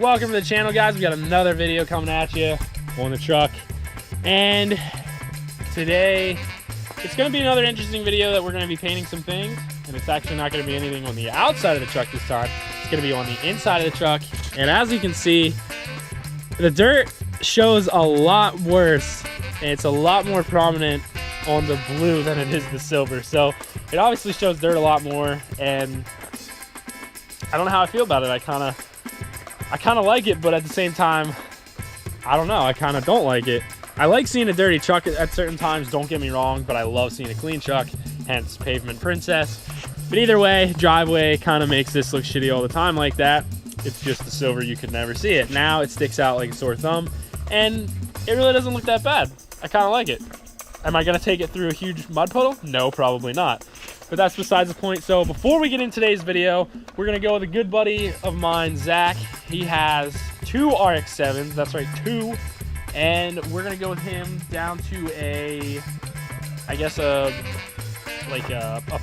welcome to the channel, guys. We got another video coming at you on the truck, and today it's going to be another interesting video that we're going to be painting some things, and it's actually not going to be anything on the outside of the truck this time. It's going to be on the inside of the truck, and as you can see, the dirt shows a lot worse, and it's a lot more prominent on the blue than it is the silver, so it obviously shows dirt a lot more, and I don't know how I feel about it. I kind of like it, but at the same time, I don't know, I kind of don't like it. I like seeing a dirty truck at certain times, don't get me wrong, but I love seeing a clean truck, hence Pavement Princess. But either way, driveway kind of makes this look shitty all the time like that. It's just the silver, you could never see it. Now it sticks out like a sore thumb, and it really doesn't look that bad. I kind of like it. Am I gonna take it through a huge mud puddle? No, probably not. But that's besides the point. So before we get into today's video, we're gonna go with a good buddy of mine, Zach. He has 2 RX-7s, that's right, 2. And we're gonna go with him down to I guess a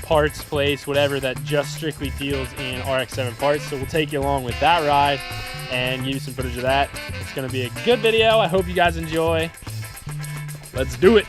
parts place, whatever, that just strictly deals in RX-7 parts. So we'll take you along with that ride and give you some footage of that. It's gonna be a good video. I hope you guys enjoy. Let's do it.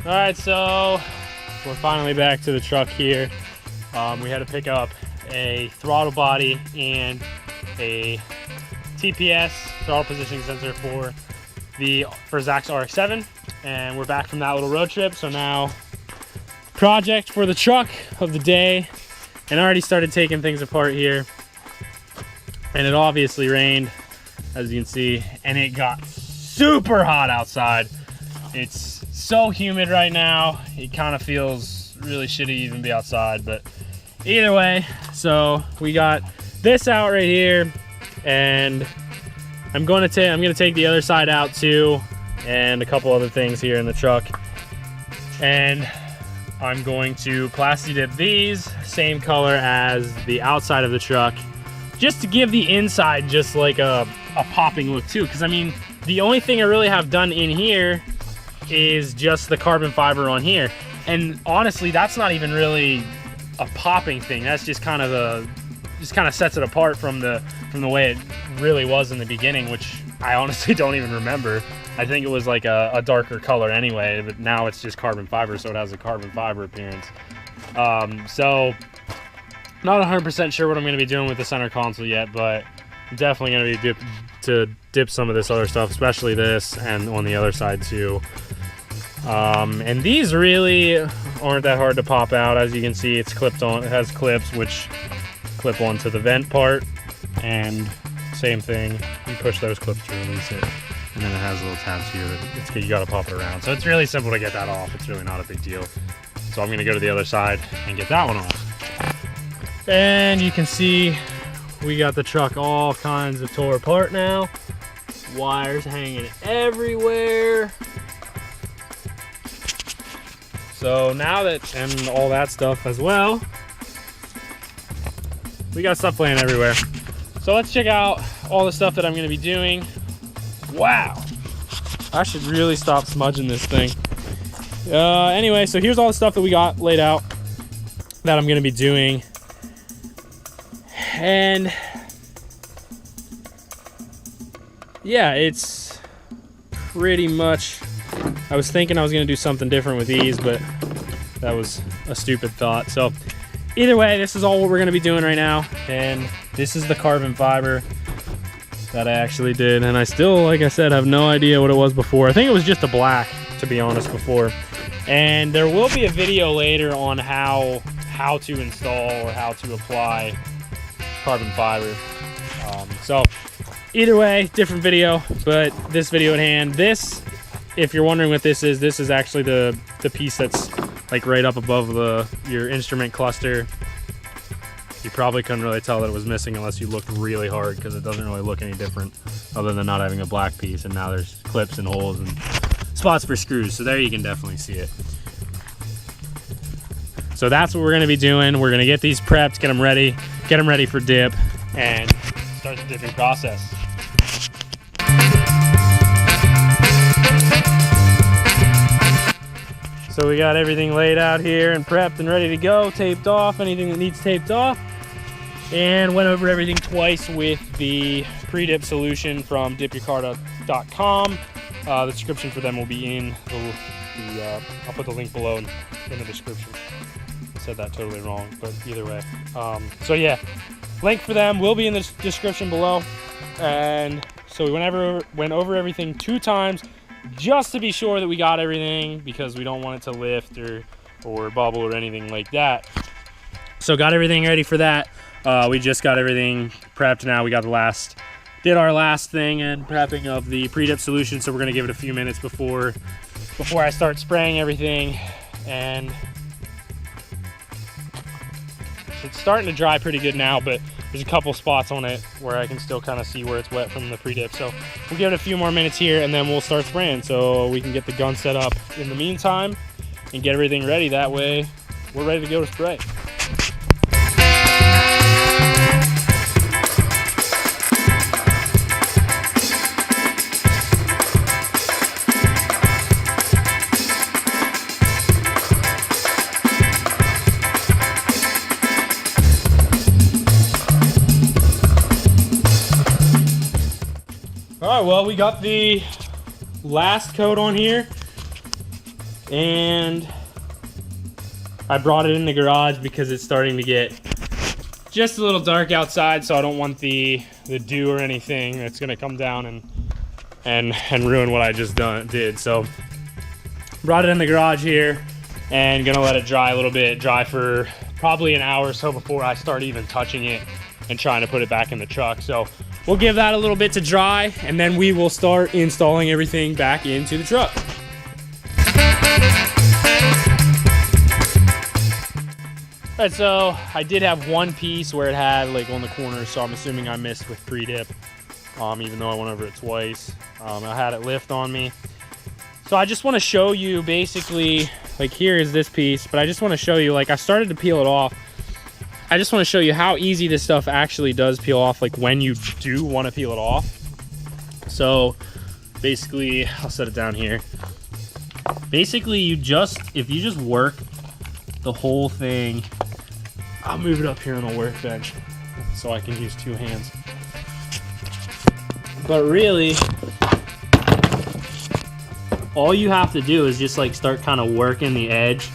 Alright, so we're finally back to the truck here. We had to pick up a throttle body and a TPS, throttle positioning sensor, for Zach's RX-7, and we're back from that little road trip. So now, project for the truck of the day, and I already started taking things apart here, and it obviously rained, as you can see, and it got super hot outside. It's so humid right now, it kind of feels really shitty to even be outside, but either way, so we got this out right here, and I'm gonna take the other side out too, and a couple other things here in the truck, and I'm going to plasti dip these same color as the outside of the truck, just to give the inside just like a popping look too, because I mean, the only thing I really have done in here is just the carbon fiber on here. And honestly, that's not even really a popping thing. That's just kind of sets it apart from the way it really was in the beginning, which I honestly don't even remember. I think it was like a darker color anyway, but now it's just carbon fiber, so it has a carbon fiber appearance. So not 100% sure what I'm going to be doing with the center console yet, but I'm definitely going to be dip some of this other stuff, especially this, and on the other side too. And these really aren't that hard to pop out. As you can see, it's clipped on. It has clips which clip onto the vent part, and same thing. You push those clips to release it, and then it has little tabs here that you got to pop it around. So it's really simple to get that off. It's really not a big deal. So I'm going to go to the other side and get that one off. And you can see we got the truck all kinds of tore apart now. Wires hanging everywhere. So now that, and all that stuff as well, we got stuff laying everywhere. So let's check out all the stuff that I'm gonna be doing. Wow, I should really stop smudging this thing. Anyway, so here's all the stuff that we got laid out that I'm gonna be doing. And yeah, it's pretty much, I was thinking I was gonna do something different with these, but that was a stupid thought. So either way, this is all what we're gonna be doing right now. And this is the carbon fiber that I actually did. And I still, like I said, have no idea what it was before. I think it was just a black, to be honest, before. And there will be a video later on how to install or how to apply carbon fiber. So either way, different video, but this video at hand, this, if you're wondering what this is actually the piece that's like right up above your instrument cluster. You probably couldn't really tell that it was missing unless you looked really hard, because it doesn't really look any different other than not having a black piece, and now there's clips and holes and spots for screws. So there you can definitely see it. So that's what we're gonna be doing. We're gonna get these prepped, get them ready for dip, and start the dipping process. So we got everything laid out here and prepped and ready to go, taped off, anything that needs taped off. And went over everything twice with the pre-dip solution from dipyourcar.com. The description for them will be in I'll put the link below in the description. I said that totally wrong, but either way. So yeah, link for them will be in the description below. And so we went over everything 2 times, just to be sure that we got everything, because we don't want it to lift or bubble or anything like that. So got everything ready for that. We just got everything prepped now. We got did our last thing and prepping of the pre-dip solution. So we're gonna give it a few minutes before I start spraying everything. And it's starting to dry pretty good now, but there's a couple spots on it where I can still kind of see where it's wet from the pre-dip. So we'll give it a few more minutes here, and then we'll start spraying so we can get the gun set up in the meantime and get everything ready. That way we're ready to go to spray. All right, well, we got the last coat on here, and I brought it in the garage because it's starting to get just a little dark outside, so I don't want the dew or anything that's gonna come down and ruin what I just did. So brought it in the garage here and gonna let it dry a little bit, dry for probably an hour or so before I start even touching it and trying to put it back in the truck. So we'll give that a little bit to dry, and then we will start installing everything back into the truck. All right, so I did have one piece where it had like on the corner, so I'm assuming I missed with pre-dip, even though I went over it twice. I had it lift on me. So I just want to show you basically, like here is this piece, but I just want to show you, like I started to peel it off. I just want to show you how easy this stuff actually does peel off, like when you do want to peel it off. So basically, I'll set it down here. Basically, if you just work the whole thing, I'll move it up here on the workbench so I can use 2 hands. But really, all you have to do is just like start kind of working the edge,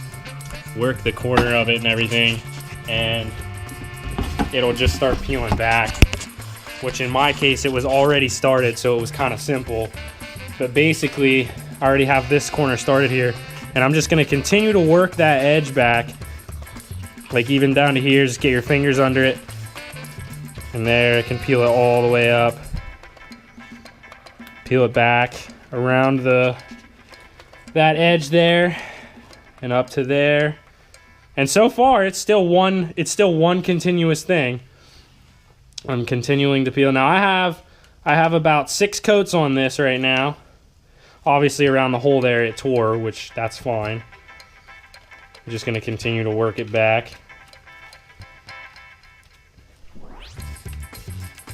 work the corner of it and everything, and it'll just start peeling back, which in my case, it was already started, so it was kind of simple. But basically, I already have this corner started here, and I'm just gonna continue to work that edge back, like even down to here. Just get your fingers under it, and there, it can peel it all the way up. Peel it back around that edge there, and up to there. And so far, it's still one continuous thing. I'm continuing to peel. Now I have about 6 coats on this right now. Obviously around the hole there it tore, which that's fine. I'm just gonna continue to work it back.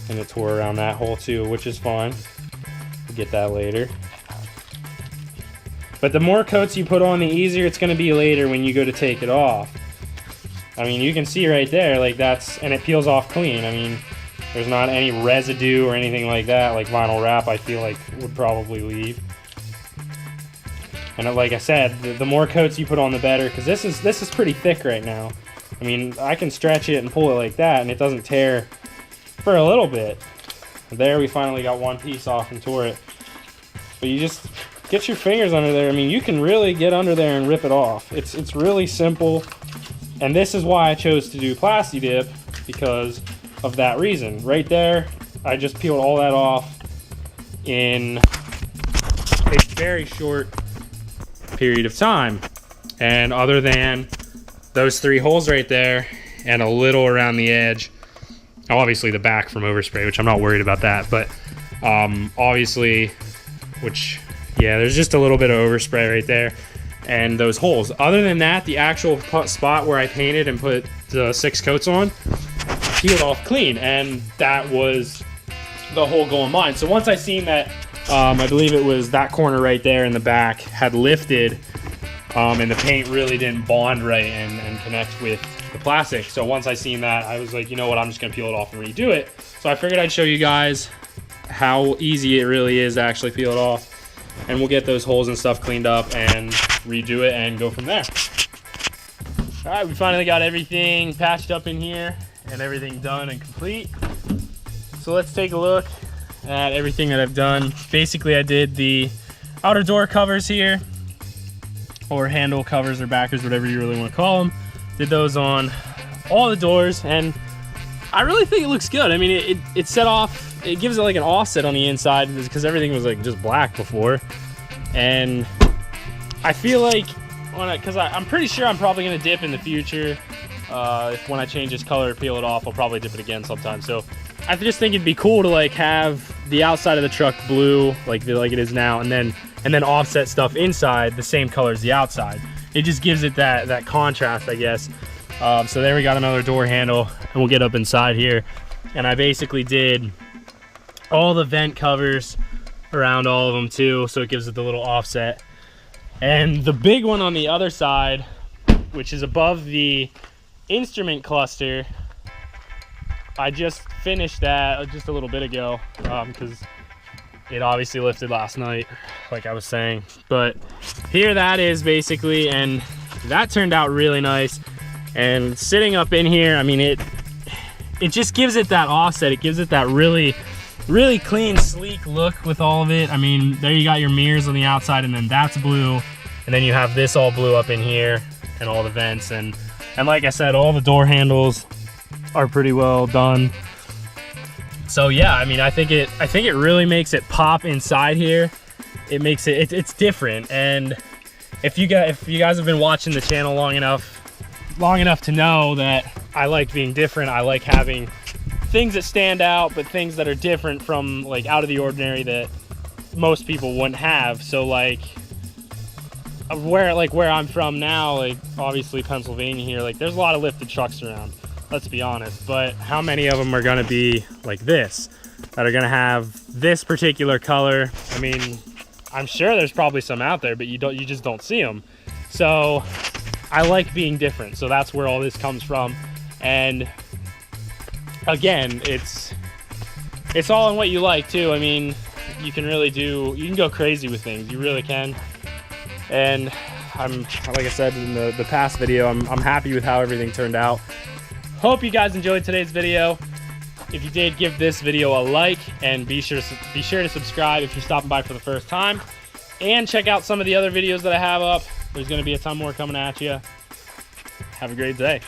And it tore around that hole too, which is fine. We'll get that later. But the more coats you put on, the easier it's gonna be later when you go to take it off. I mean, you can see right there, like and it peels off clean. I mean, there's not any residue or anything like that, like vinyl wrap I feel like would probably leave. And like I said, the more coats you put on, the better, because this is pretty thick right now. I mean, I can stretch it and pull it like that, and it doesn't tear for a little bit. There, we finally got one piece off and tore it. But you just get your fingers under there. I mean, you can really get under there and rip it off. It's really simple, and this is why I chose to do Plasti Dip, because of that reason. Right there, I just peeled all that off in a very short period of time. And other than those 3 holes right there and a little around the edge, obviously the back from overspray, which I'm not worried about that, but obviously, which, yeah, there's just a little bit of overspray right there and those holes. Other than that, the actual spot where I painted and put the 6 coats on peeled off clean, and that was the whole goal in mind. So once I seen that, I believe it was that corner right there in the back had lifted, and the paint really didn't bond right and connect with the plastic. So once I seen that, I was like, you know what, I'm just gonna peel it off and redo it. So I figured I'd show you guys how easy it really is to actually peel it off, and we'll get those holes and stuff cleaned up and redo it and go from there. All right, we finally got everything patched up in here and everything done and complete. So let's take a look at everything that I've done. Basically, I did the outer door covers here, or handle covers or backers, whatever you really want to call them. Did those on all the doors, and I really think it looks good. I mean, it set off, it gives it like an offset on the inside, because everything was like just black before. And I feel like, because I'm pretty sure I'm probably gonna dip in the future. When I change this color, peel it off, I'll probably dip it again sometime. So I just think it'd be cool to like have the outside of the truck blue, like it is now, and then offset stuff inside the same color as the outside. It just gives it that contrast, I guess. So there we got another door handle, and we'll get up inside here. And I basically did all the vent covers around all of them too, so it gives it the little offset. And the big one on the other side, which is above the instrument cluster, I just finished that just a little bit ago, because it obviously lifted last night, like I was saying. But here that is basically, and that turned out really nice. And sitting up in here, I mean, it just gives it that offset. It gives it that really clean, sleek look with all of it. I mean, there you got your mirrors on the outside, and then that's blue, and then you have this all blue up in here, and all the vents, and like I said, all the door handles are pretty well done. So yeah, I mean, I think it really makes it pop inside here. It makes it's different. And if you guys have been watching the channel long enough to know that I like being different. I like having things that stand out, but things that are different from like out of the ordinary that most people wouldn't have. So like where I'm from now, like obviously Pennsylvania here, like there's a lot of lifted trucks around, let's be honest, but how many of them are gonna be like this, that are gonna have this particular color? I mean, I'm sure there's probably some out there, but you just don't see them. So I like being different. So that's where all this comes from. And again, it's all in what you like too. I mean, you can go crazy with things. You really can. And like I said in the past video, I'm happy with how everything turned out. Hope you guys enjoyed today's video. If you did, give this video a like, and be sure to subscribe if you're stopping by for the first time. And check out some of the other videos that I have up. There's going to be a ton more coming at you. Have a great day.